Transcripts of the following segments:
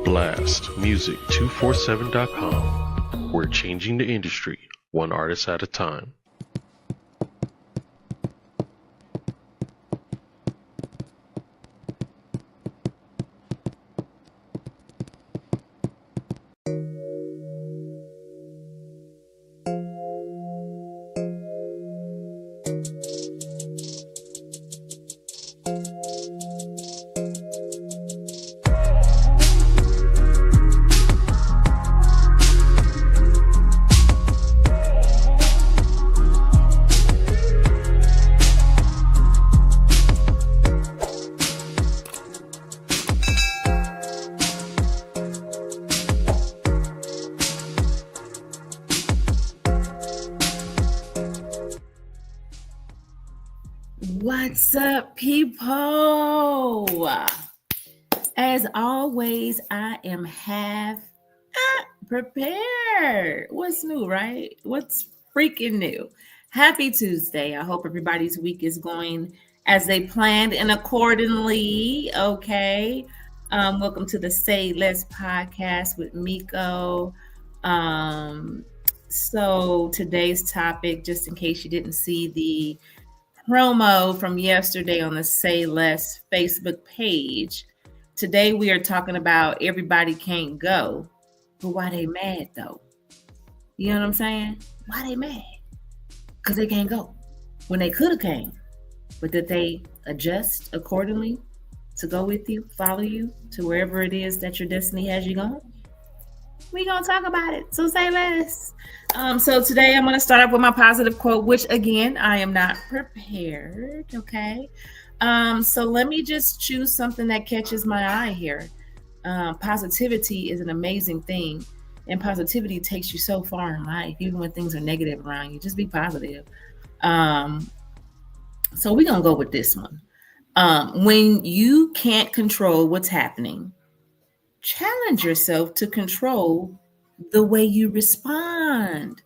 blastmusic247.com. We're changing the industry, one artist at a time. What's up, people? As always, I am half prepared. What's new, right? What's freaking new? Happy Tuesday. I hope everybody's week is going as they planned and accordingly. Okay. Welcome to the Say Less podcast with Miko. So today's topic, just in case you didn't see the promo from yesterday on the Say Less Facebook page. Today we are talking about everybody can't go, but why they mad though? You know what I'm saying? Why they mad? Because they can't go when they could have came, but did they adjust accordingly to go with you, follow you to wherever it is that your destiny has you going? We're going to talk about it. So say less. So today I'm going to start off with my positive quote, which again, I am not prepared. Okay. So let me just choose something that catches my eye here. Positivity is an amazing thing, and positivity takes you so far in life, even when things are negative around you. Just be positive. So we're going to go with this one. When you can't control what's happening, challenge yourself to control the way you respond.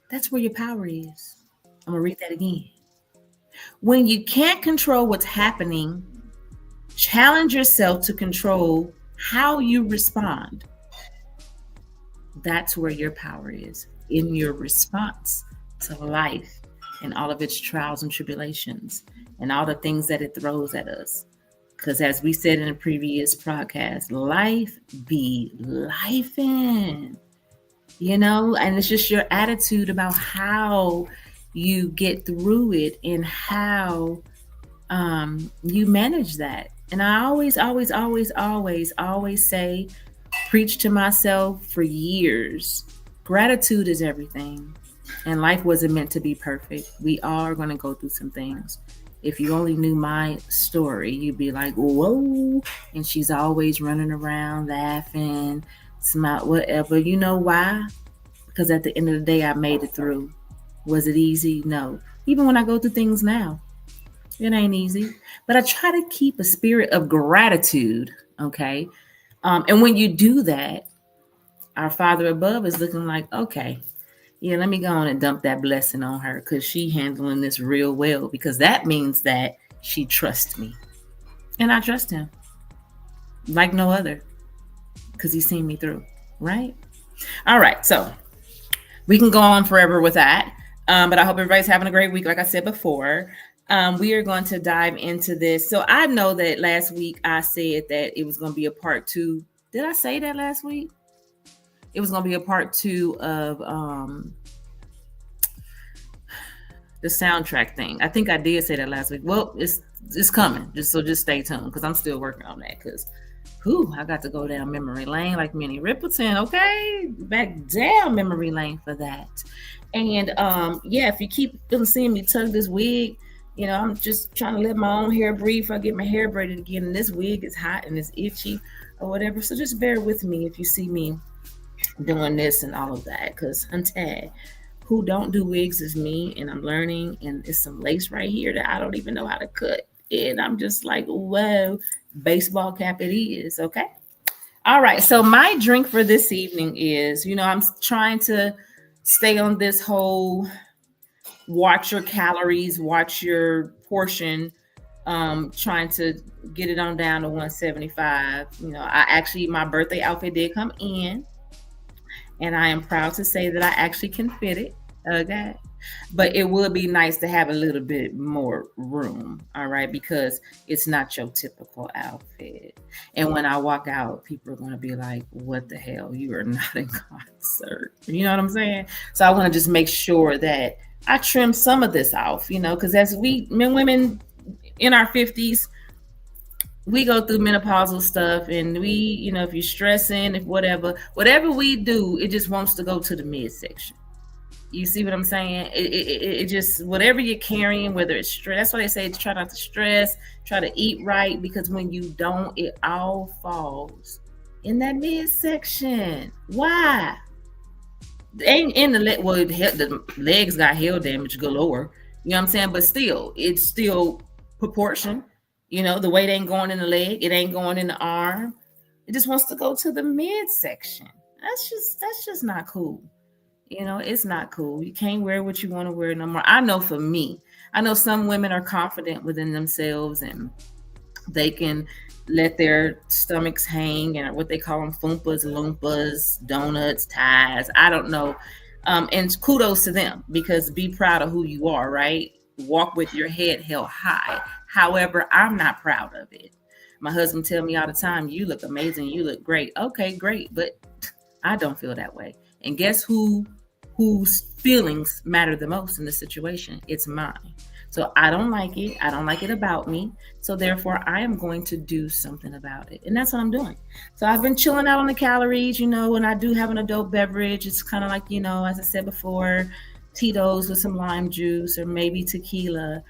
That's where your power is. I'm going to read that again. When you can't control what's happening, challenge yourself to control how you respond. That's where your power is, in your response to life and all of its trials and tribulations and all the things that it throws at us. Because as we said in a previous podcast, life be lifing, you know, and it's just your attitude about how you get through it and how you manage that. And I always say, preach to myself for years. Gratitude is everything. And life wasn't meant to be perfect. We are going to go through some things. If you only knew my story, you'd be like, whoa. And she's always running around, laughing, smile, whatever. You know why? Because at the end of the day, I made it through. Was it easy? No. Even when I go through things now, it ain't easy. But I try to keep a spirit of gratitude, okay? And when you do that, our Father above is looking like, okay, yeah, let me go on and dump that blessing on her because she handling this real well, because that means that she trusts me. And I trust him like no other because he's seen me through, right? All right, so we can go on forever with that. But I hope everybody's having a great week. Like I said before, we are going to dive into this. So I know that last week I said that it was going to be a part 2. Did I say that last week? It was going to be a part 2 of the soundtrack thing. I think I did say that last week. Well, it's coming. Just stay tuned because I'm still working on that. Because, I got to go down memory lane like Minnie Riperton. Okay, back down memory lane for that. And if you keep seeing me tug this wig, you know, I'm just trying to let my own hair breathe before I get my hair braided again. And this wig is hot and it's itchy or whatever. So just bear with me if you see me doing this and all of that, because hunted who don't do wigs is me, and I'm learning, and it's some lace right here that I don't even know how to cut, and I'm just like, whoa, baseball cap it is. Okay, all right, so my drink for this evening is, you know, I'm trying to stay on this whole watch your calories, watch your portion trying to get it on down to 175. My birthday outfit did come in, and I am proud to say that I actually can fit it. Okay. But it would be nice to have a little bit more room, all right, because it's not your typical outfit. And when I walk out, people are going to be like, what the hell? You are not in concert. You know what I'm saying? So I want to just make sure that I trim some of this off, because as women in our 50s, we go through menopausal stuff, and we, if you're stressing, if whatever we do, it just wants to go to the midsection. You see what I'm saying? It just, whatever you're carrying, whether it's stress, that's why they say try not to stress, try to eat right, because when you don't, it all falls in that midsection. Why? Ain't in the leg. Well, the legs got hair damage galore. You know what I'm saying? But still, it's still proportion. The weight ain't going in the leg. It ain't going in the arm. It just wants to go to the midsection. That's just not cool. It's not cool. You can't wear what you want to wear no more. I know for me, I know some women are confident within themselves, and they can let their stomachs hang, and what they call them, fupas, lumpas, donuts, ties. I don't know. And kudos to them, because be proud of who you are, right? Walk with your head held high. However, I'm not proud of it. My husband tell me all the time, you look amazing. You look great. Okay, great. But I don't feel that way. And guess whose feelings matter the most in this situation? It's mine. So I don't like it. I don't like it about me. So therefore, I am going to do something about it. And that's what I'm doing. So I've been chilling out on the calories, when I do have an adult beverage, it's kind of like, as I said before, Tito's with some lime juice, or maybe tequila,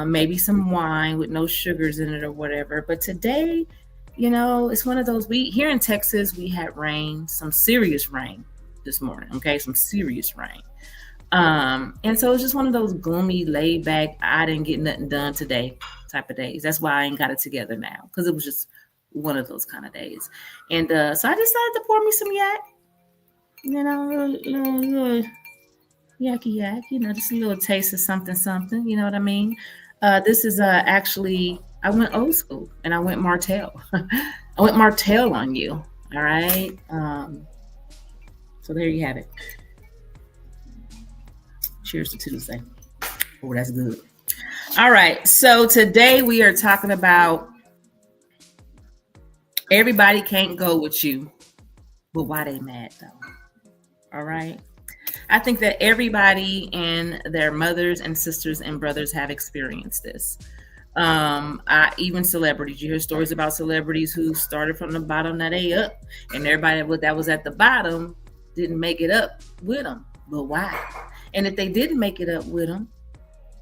maybe some wine with no sugars in it or whatever. But today, it's one of those, here in Texas, we had rain, some serious rain this morning. Okay. Some serious rain. And so it's just one of those gloomy, laid back, I didn't get nothing done today type of days. That's why I ain't got it together now, because it was just one of those kind of days. And so I decided to pour me some yak, little yacky yak, just a little taste of something, you know what I mean? This is actually, I went old school, and I went Martell. I went Martell on you. All right. So there you have it. Cheers to Tuesday. Oh, that's good. All right. So today we are talking about everybody can't go with you, but why they mad though? All right. I think that everybody and their mothers and sisters and brothers have experienced this. Even celebrities, you hear stories about celebrities who started from the bottom, now they up, and everybody that was at the bottom didn't make it up with them. But why? And if they didn't make it up with them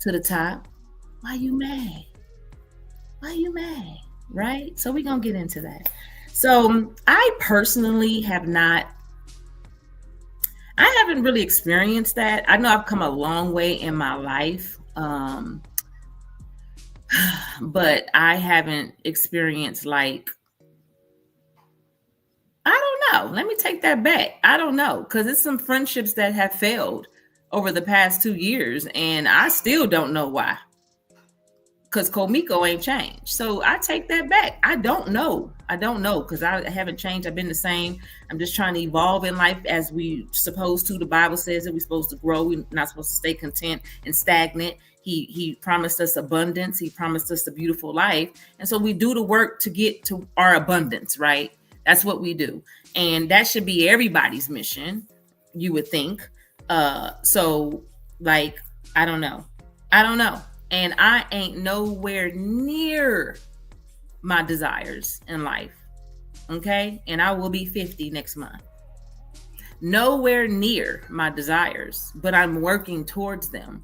to the top, why you mad? Why you mad? Right? So we're going to get into that. So I personally haven't really experienced that. I know I've come a long way in my life. But I haven't experienced, like, I don't know. Let me take that back. I don't know. Because it's some friendships that have failed over the past 2 years, and I still don't know why. Because Comeiko ain't changed. So I take that back. I don't know because I haven't changed. I've been the same. I'm just trying to evolve in life as we supposed to. The Bible says that we're supposed to grow. We're not supposed to stay content and stagnant. He promised us abundance. He promised us a beautiful life. And so we do the work to get to our abundance, right? That's what we do. And that should be everybody's mission, you would think. So, like, I don't know. And I ain't nowhere near my desires in life. Okay? And I will be 50 next month. Nowhere near my desires, but I'm working towards them.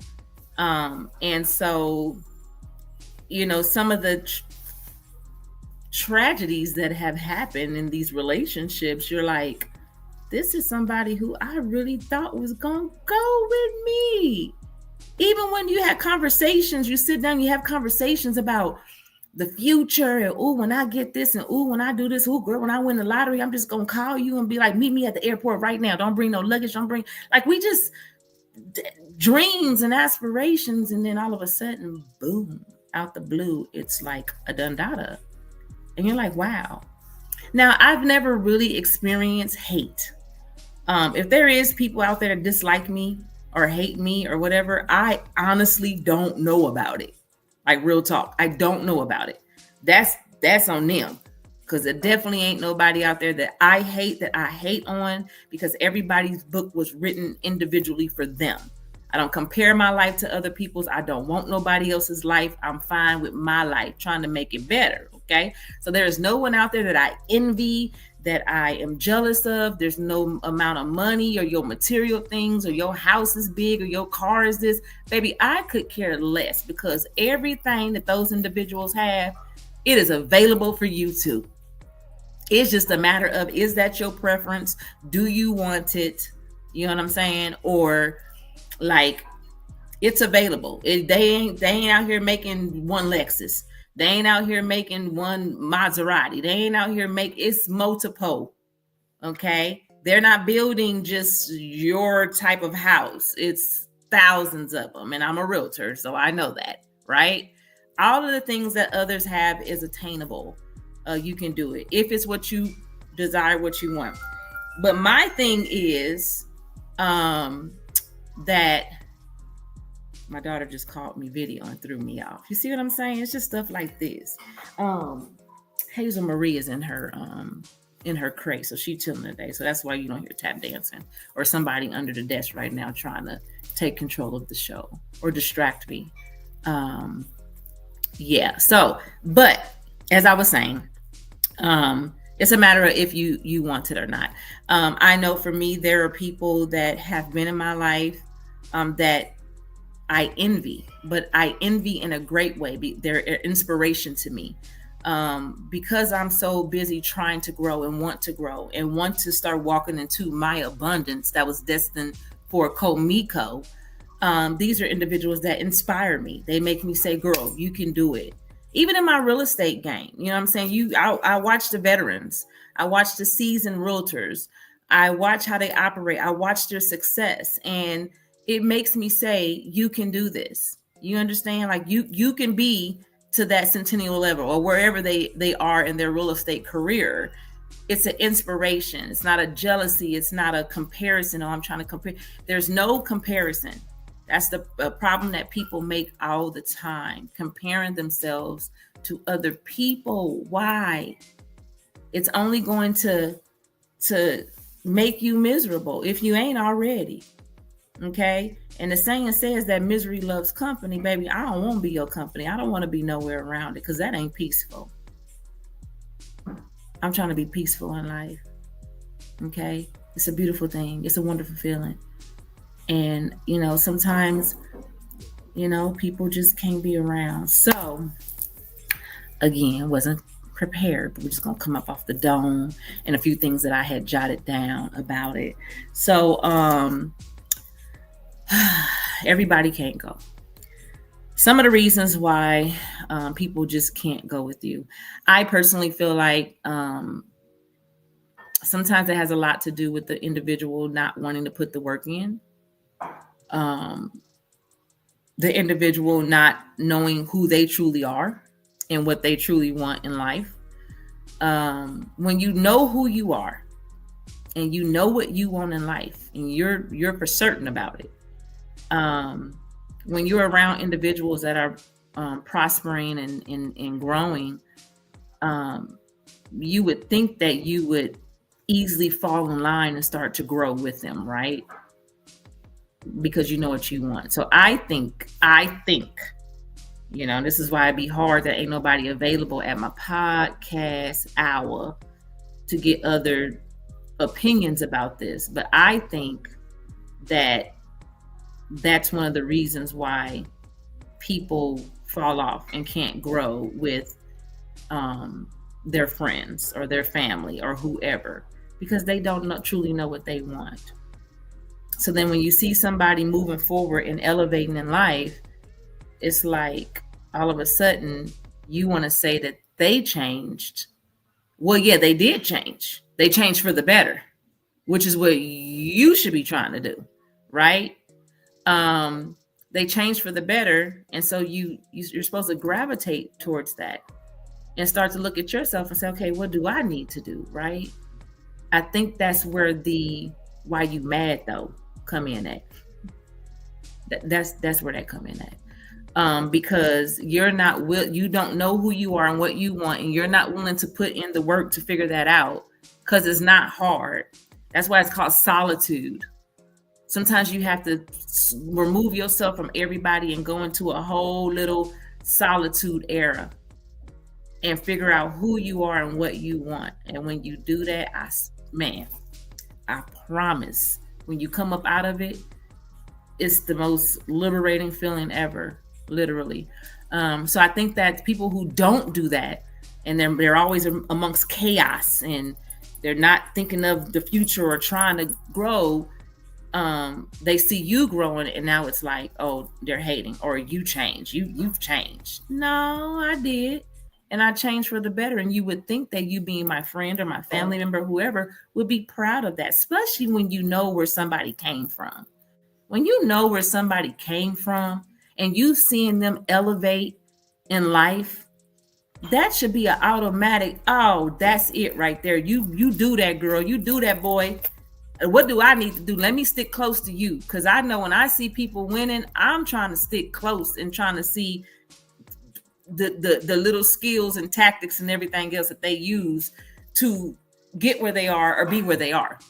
And so, some of the tragedies that have happened in these relationships, you're like, this is somebody who I really thought was going to go with me. Even when you had conversations, you sit down, you have conversations about the future, and when I get this, and when I do this, girl, when I win the lottery, I'm just going to call you and be like, meet me at the airport right now. Don't bring no luggage. We just dreams and aspirations. And then all of a sudden, boom, out the blue, it's like a dundada. And you're like, wow. Now, I've never really experienced hate. If there is people out there that dislike me or hate me or whatever, I honestly don't know about it. Like real talk, I don't know about it. That's on them, because there definitely ain't nobody out there that I hate on, because everybody's book was written individually for them. I don't compare my life to other people's. I don't want nobody else's life. I'm fine with my life, trying to make it better. Okay. So there's no one out there that I envy, that I am jealous of. There's no amount of money or your material things or your house is big or your car is this. Baby, I could care less, because everything that those individuals have, it is available for you too. It's just a matter of, is that your preference? Do you want it? You know what I'm saying? Or like, it's available. They ain't out here making one Lexus. They ain't out here making one Maserati. They ain't out here it's multiple. Okay. They're not building just your type of house. It's thousands of them. And I'm a realtor, so I know that, right? All of the things that others have is attainable. You can do it if it's what you desire, what you want. But my thing is that my daughter just called me video and threw me off. You see what I'm saying? It's just stuff like this. Hazel Marie is in her crate, so she's chilling today. So that's why you don't hear tap dancing or somebody under the desk right now trying to take control of the show or distract me. Yeah. So, but as I was saying, it's a matter of if you want it or not. I know for me, there are people that have been in my life that I envy, but I envy in a great way. They're an inspiration to me, because I'm so busy trying to grow and want to start walking into my abundance that was destined for Comeiko. These are individuals that inspire me. They make me say, girl, you can do it. Even in my real estate game, you know what I'm saying? I watch the veterans. I watch the seasoned realtors. I watch how they operate. I watch their success, and it makes me say, you can do this. You understand? Like you can be to that centennial level or wherever they are in their real estate career. It's an inspiration. It's not a jealousy. It's not a comparison. Oh, I'm trying to compare. There's no comparison. That's the problem that people make all the time, comparing themselves to other people. Why? It's only going to make you miserable if you ain't already. Okay. And the saying says that misery loves company. Baby, I don't want to be your company. I don't want to be nowhere around it, because that ain't peaceful. I'm trying to be peaceful in life. Okay. It's a beautiful thing. It's a wonderful feeling. And, sometimes, people just can't be around. So again, wasn't prepared, but we're just going to come up off the dome and a few things that I had jotted down about it. So, everybody can't go. Some of the reasons why people just can't go with you. I personally feel like sometimes it has a lot to do with the individual not wanting to put the work in. The individual not knowing who they truly are and what they truly want in life. When you know who you are and you know what you want in life and you're for certain about it. When you're around individuals that are prospering and growing, you would think that you would easily fall in line and start to grow with them, right? Because you know what you want. So I think, this is why it'd be hard that ain't nobody available at my podcast hour to get other opinions about this. But I think that that's one of the reasons why people fall off and can't grow with their friends or their family or whoever, because they don't truly know what they want. So then when you see somebody moving forward and elevating in life, it's like all of a sudden you want to say that they changed. Well, yeah, they did change. They changed for the better, which is what you should be trying to do, right? they change for the better, and so you're supposed to gravitate towards that and start to look at yourself and say, okay, what do I need to do, right? I think that's where the why you mad though come in at. That's where that come in at. Because you don't know who you are and what you want, and you're not willing to put in the work to figure that out, because it's not hard. That's why it's called solitude. Sometimes you have to remove yourself from everybody and go into a whole little solitude era and figure out who you are and what you want. And when you do that, I promise, when you come up out of it, it's the most liberating feeling ever, literally. So I think that people who don't do that, and they're always amongst chaos, and they're not thinking of the future or trying to grow, they see you growing, and now it's like, oh, they're hating, or you've changed. No, I did, and I changed for the better. And you would think that you being my friend or my family member, whoever, would be proud of that, especially when you know where somebody came from. When you know where somebody came from and you seeing them elevate in life, that should be an automatic, oh, that's it right there. You do that, girl. You do that, boy. What do I need to do? Let me stick close to you, because I know when I see people winning, I'm trying to stick close and trying to see the little skills and tactics and everything else that they use to get where they are or be where they are.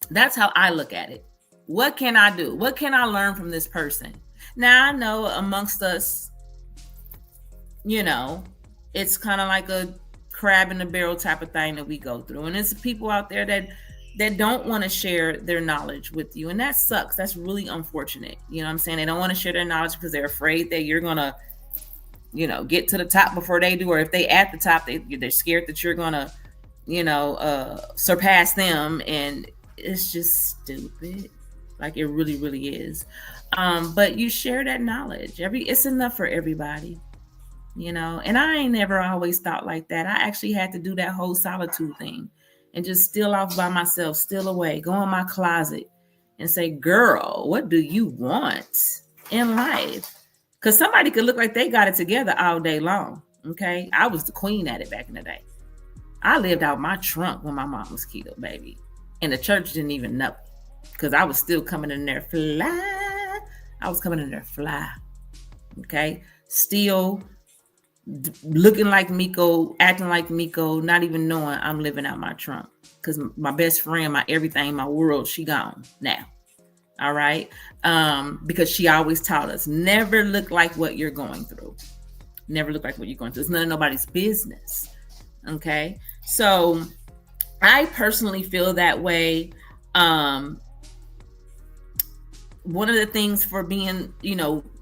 That's how I look at it. What can I do? What can I learn from this person? Now, I know amongst us, it's kind of like a crab in the barrel type of thing that we go through. And it's people out there that don't want to share their knowledge with you. And that sucks. That's really unfortunate. You know what I'm saying? They don't want to share their knowledge because they're afraid that you're going to, get to the top before they do. Or if they at the top, they're scared that you're going to, surpass them. And it's just stupid. Like, it really, really is. But you share that knowledge. It's enough for everybody. And I ain't never always thought like that. I actually had to do that whole solitude thing and just still off by myself, still away, go in my closet and say, girl, what do you want in life? Because somebody could look like they got it together all day long. Okay. I was the queen at it back in the day. I lived out my trunk when my mom was keto, baby. And the church didn't even know, because I was still coming in there fly. Okay. Still looking like Miko, acting like Miko, not even knowing I'm living out my trunk, because my best friend, my everything, my world, she gone now. All right. Because she always taught us, never look like what you're going through. Never look like what you're going through. It's none of nobody's business. Okay. So I personally feel that way. One of the things for being,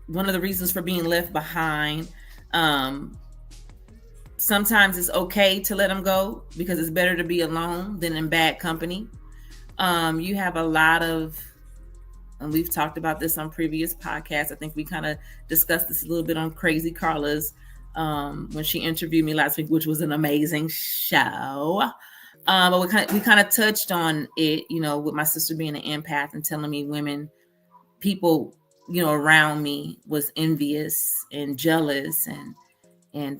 one of the reasons for being left behind, sometimes it's okay to let them go, because it's better to be alone than in bad company. You have a lot of, and we've talked about this on previous podcasts. I think we kind of discussed this a little bit on Crazy Carla's, when she interviewed me last week, which was an amazing show. But we kind of touched on it, with my sister being an empath and telling me people, around me was envious and jealous and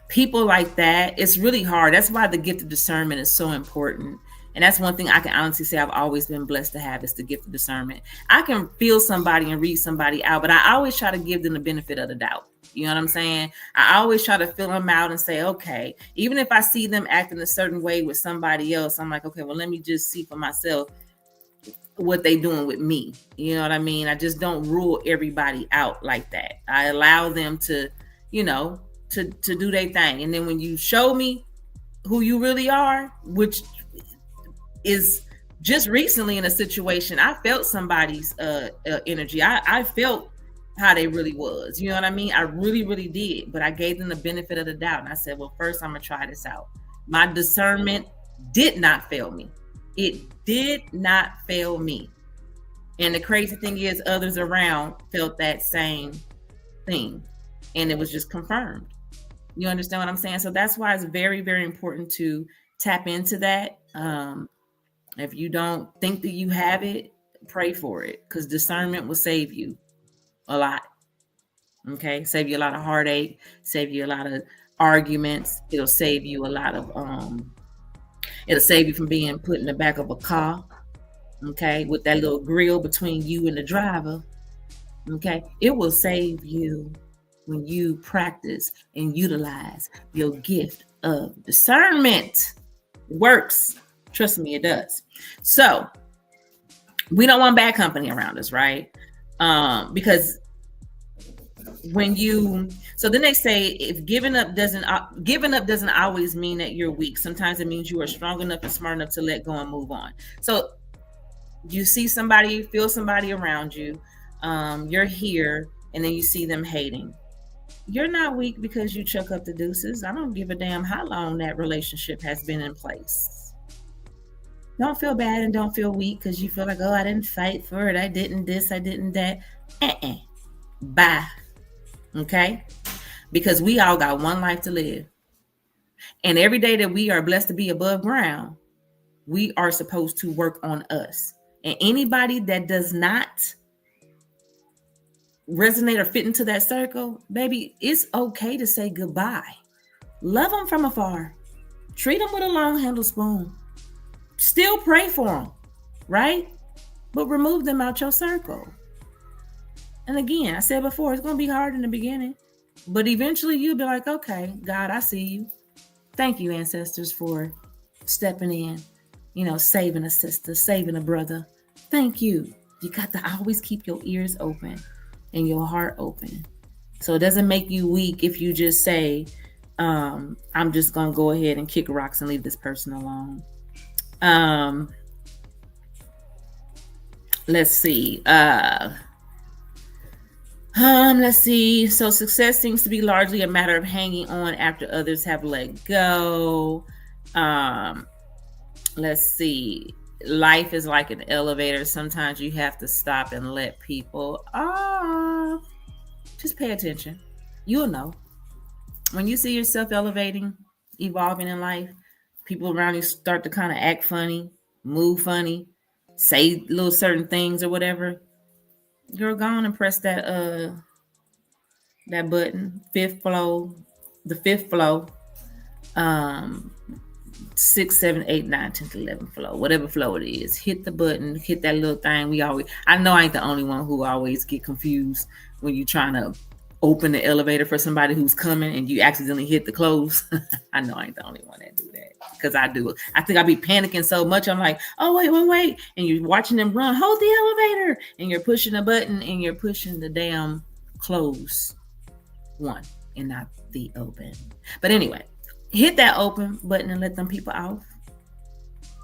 people like that. It's really hard. That's why the gift of discernment is so important. And that's one thing I can honestly say I've always been blessed to have, is the gift of discernment. I can feel somebody and read somebody out, but I always try to give them the benefit of the doubt. You know what I'm saying? I always try to feel them out and say, okay, even if I see them acting a certain way with somebody else, I'm like, okay, well, let me just see for myself what they doing with me. You know what I mean? I just don't rule everybody out like that. I allow them to, to do their thing. And then when you show me who you really are, which is just recently in a situation, I felt somebody's energy. I felt how they really was. You know what I mean? I really, really did. But I gave them the benefit of the doubt. And I said, well, first I'm going to try this out. My discernment did not fail me. It did not fail me. And the crazy thing is, others around felt that same thing. And it was just confirmed. You understand what I'm saying? So that's why it's very, very important to tap into that. If you don't think that you have it, pray for it, because discernment will save you. a lot. Okay, save you a lot of heartache, save you a lot of arguments. It'll save you a lot of it'll save you from being put in the back of a car, okay, with that little grill between you and the driver. Okay, it will save you when you practice and utilize your gift of discernment. It works. Trust me, it does. So we don't want bad company around us, right? Because when you, so then they say if giving up doesn't always mean that you're weak. Sometimes it means you are strong enough and smart enough to let go and move on. So you see somebody, feel somebody around you, you're here, and then you see them hating. You're not weak because you chuck up the deuces. I don't give a damn how long that relationship has been in place. Don't feel bad and don't feel weak because you feel like, oh, I didn't fight for it. I didn't this, I didn't that. Bye. Okay? Because we all got one life to live. And every day that we are blessed to be above ground, we are supposed to work on us. And anybody that does not resonate or fit into that circle, baby, it's okay to say goodbye. Love them from afar. Treat them with a long handled spoon. Still pray for them, right? But remove them out your circle. And again, I said before, it's going to be hard in the beginning, but eventually you'll be like, okay, God, I see you. Thank you, ancestors, for stepping in, saving a sister, saving a brother. Thank you. You got to always keep your ears open and your heart open. So it doesn't make you weak if you just say, I'm just going to go ahead and kick rocks and leave this person alone. Let's see. Let's see. So success seems to be largely a matter of hanging on after others have let go. Let's see. Life is like an elevator. Sometimes you have to stop and let people off. Just pay attention. You'll know. When you see yourself elevating, evolving in life, people around you start to kind of act funny, move funny, say little certain things or whatever. Girl, go on and press that button, the fifth flow, 6, 7, 8, 9, 10, 11 flow, whatever flow it is. Hit the button, hit that little thing. I know I ain't the only one who always get confused when you're trying to open the elevator for somebody who's coming and you accidentally hit the close. I know I ain't the only one that do that, because I do it. I think I be panicking so much. I'm like, oh, wait. And you're watching them run, hold the elevator. And you're pushing the button and you're pushing the damn close one and not the open. But anyway, hit that open button and let them people off.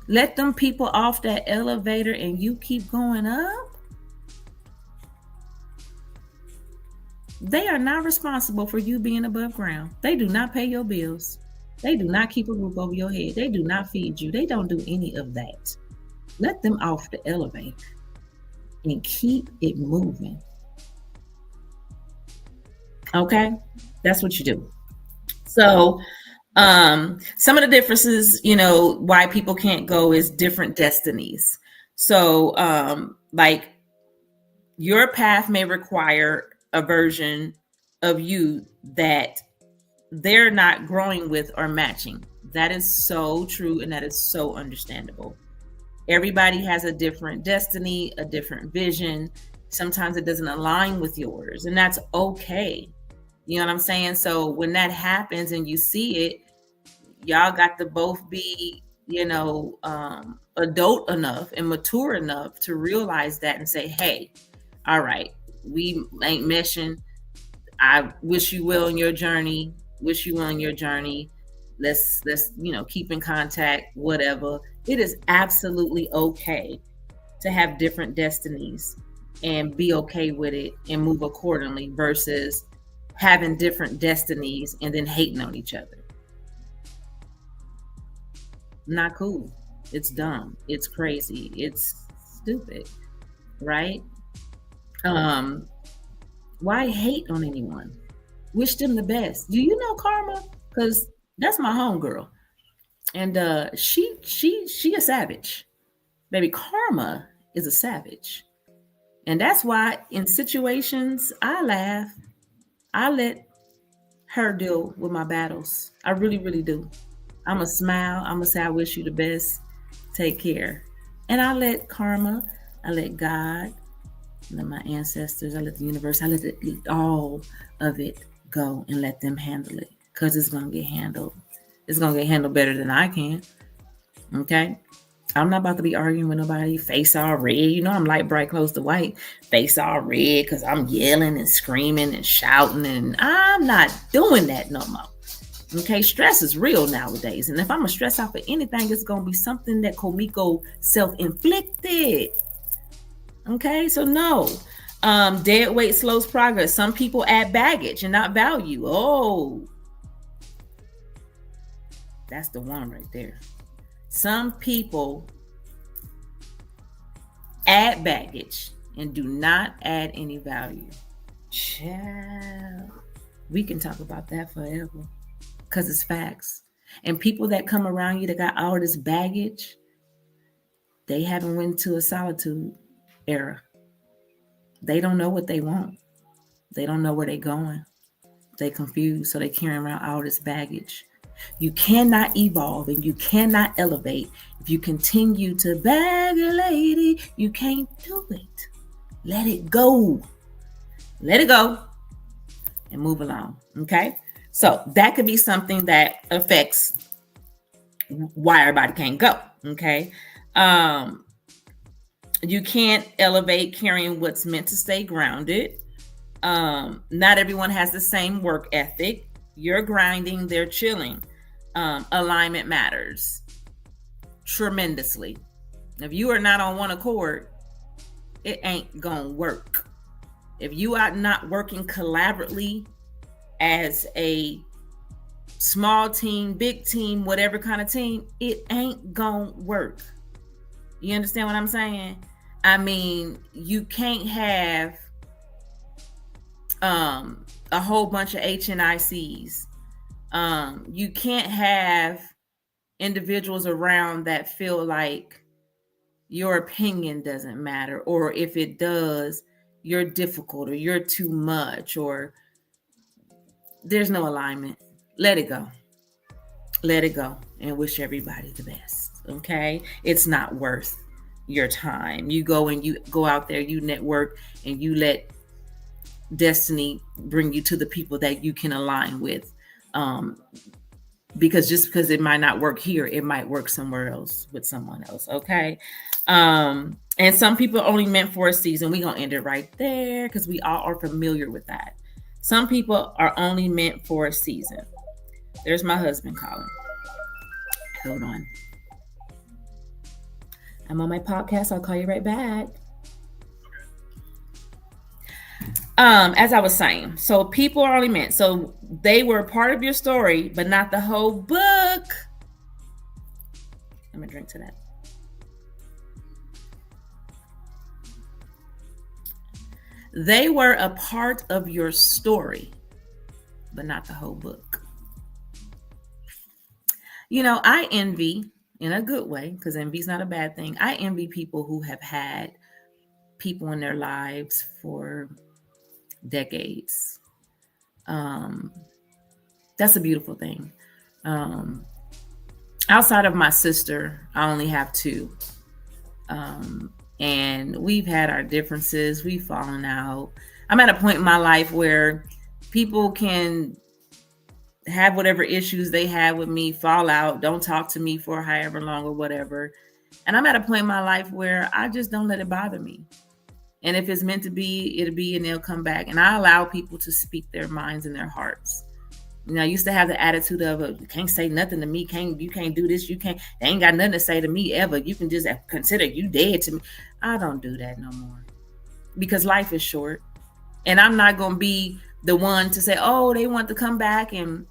Let them people off that elevator and you keep going up. They are not responsible for you being above ground. They do not pay your bills. They do not keep a roof over your head. They do not feed you. They don't do any of that. Let them off the elevator and keep it moving. Okay? That's what you do. So, some of the differences, why people can't go is different destinies. So, like your path may require a version of you that they're not growing with or matching. That is so true, and that is so understandable. Everybody has a different destiny, a different vision. Sometimes it doesn't align with yours, and that's okay. You know what I'm saying? So when that happens and you see it, y'all got to both be, adult enough and mature enough to realize that and say, hey, all right, we ain't meshing. I wish you well in your journey. Let's keep in contact, whatever. It is absolutely okay to have different destinies and be okay with it and move accordingly versus having different destinies and then hating on each other. Not cool. It's dumb. It's crazy. It's stupid, right? Why hate on anyone? Wish them the best. Do you know Karma? Because that's my homegirl, and she a savage, baby. Karma is a savage. And that's why in situations I laugh. I let her deal with my battles. I really, really do. I'm going to smile. I'm going to say, I wish you the best. Take care. And I let karma, I let God, I let my ancestors, I let the universe, I let all of it go and let them handle it because it's going to get handled. It's going to get handled better than I can. Okay? I'm not about to be arguing with nobody, face all red. You know, I'm light, bright, close to white, face all red because I'm yelling and screaming and shouting, and I'm not doing that no more. Okay, stress is real nowadays. And if I'm going to stress out for anything, it's going to be something that Comeiko self-inflicted. Okay, so no. Dead weight slows progress. Some people add baggage and not value. Oh, that's the one right there. Some people add baggage and do not add any value. Child, we can talk about that forever because it's facts. And people that come around you that got all this baggage, they haven't went to a solitude era. They don't know what they want. They don't know where they're going. They confused, so they carry around all this baggage. You cannot evolve and you cannot elevate if you continue to bag a lady. You can't do it. Let it go. Let it go and move along. Okay. So that could be something that affects why everybody can't go. Okay. You can't elevate carrying what's meant to stay grounded. Not everyone has the same work ethic. You're grinding, they're chilling. Alignment matters tremendously. If you are not on one accord, it ain't gonna work. If you are not working collaboratively as a small team, big team, whatever kind of team, it ain't gonna work. You understand what I'm saying? I mean, you can't have a whole bunch of HNICs. You can't have individuals around that feel like your opinion doesn't matter, or if it does, you're difficult or you're too much or there's no alignment. Let it go. Let it go and wish everybody the best. Okay? It's not worth your time. You go and you go out there, you network, and you let destiny bring you to the people that you can align with. Because just because it might not work here, it might work somewhere else with someone else. Okay. And some people are only meant for a season. We're going to end it right there because we all are familiar with that. Some people are only meant for a season. There's my husband calling. Hold on. I'm on my podcast. I'll call you right back. As I was saying, so people are only meant. So they were part of your story, but not the whole book. I'm going to drink to that. They were a part of your story, but not the whole book. You know, I envy, in a good way, because envy is not a bad thing. I envy people who have had people in their lives for decades. That's a beautiful thing. Outside of my sister, I only have two. And we've had our differences. We've fallen out. I'm at a point in my life where people can have whatever issues they have with me, fall out, don't talk to me for however long or whatever. And I'm at a point in my life where I just don't let it bother me. And if it's meant to be, it'll be, and they'll come back. And I allow people to speak their minds and their hearts. You know, I used to have the attitude of, you can't say nothing to me. You can't do this. You can't, they ain't got nothing to say to me ever. You can just consider you dead to me. I don't do that no more because life is short. And I'm not going to be the one to say, oh, they want to come back and,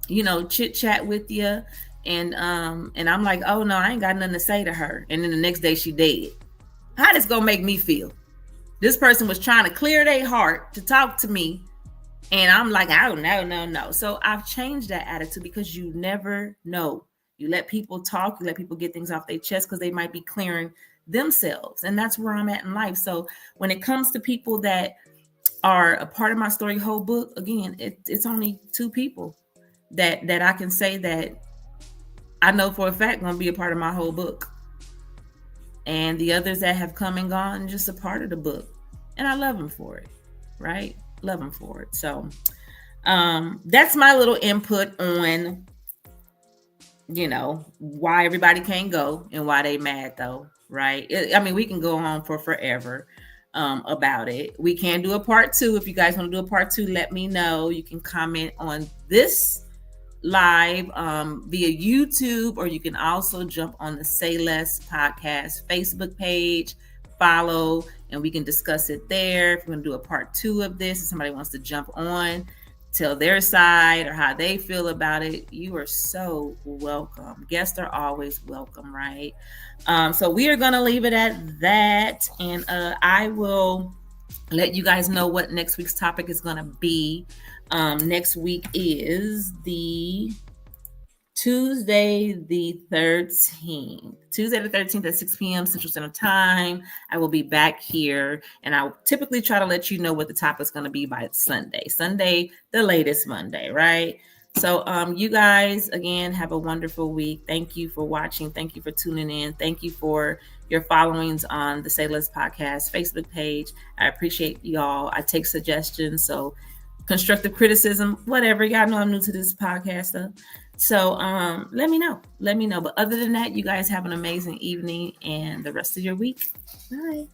you know, chit chat with you. And I'm like, oh no, I ain't got nothing to say to her. And then the next day she dead. How this going to make me feel? This person was trying to clear their heart to talk to me. And I'm like, oh, no. So I've changed that attitude because you never know. You let people talk. You let people get things off their chest because they might be clearing themselves. And that's where I'm at in life. So when it comes to people that are a part of my story whole book, again, it's only 2 people that I can say that I know for a fact going to be a part of my whole book. And the others that have come and gone, just a part of the book. And I love them for it, right? Love them for it. So that's my little input on, why everybody can't go and why they mad though, right? I mean, we can go on for forever about it. We can do a part 2. If you guys want to do a part 2, let me know. You can comment on this live via YouTube, or you can also jump on the Say Less podcast Facebook page, follow, and we can discuss it there. If we're going to do a part 2 of this, if somebody wants to jump on, tell their side or how they feel about it, you are so welcome. Guests are always welcome, right? So we are going to leave it at that, and I will let you guys know what next week's topic is going to be. Next week is the Tuesday the 13th. Tuesday the 13th at 6 p.m. Central Standard Time. I will be back here, and I'll typically try to let you know what the topic is going to be by Sunday. Sunday, the latest Monday, right? So you guys, again, have a wonderful week. Thank you for watching. Thank you for tuning in. Thank you for your followings on the Say Less Podcast Facebook page. I appreciate y'all. I take suggestions, so constructive criticism, whatever. Y'all know I'm new to this podcast stuff. So let me know. But other than that, you guys have an amazing evening and the rest of your week. Bye.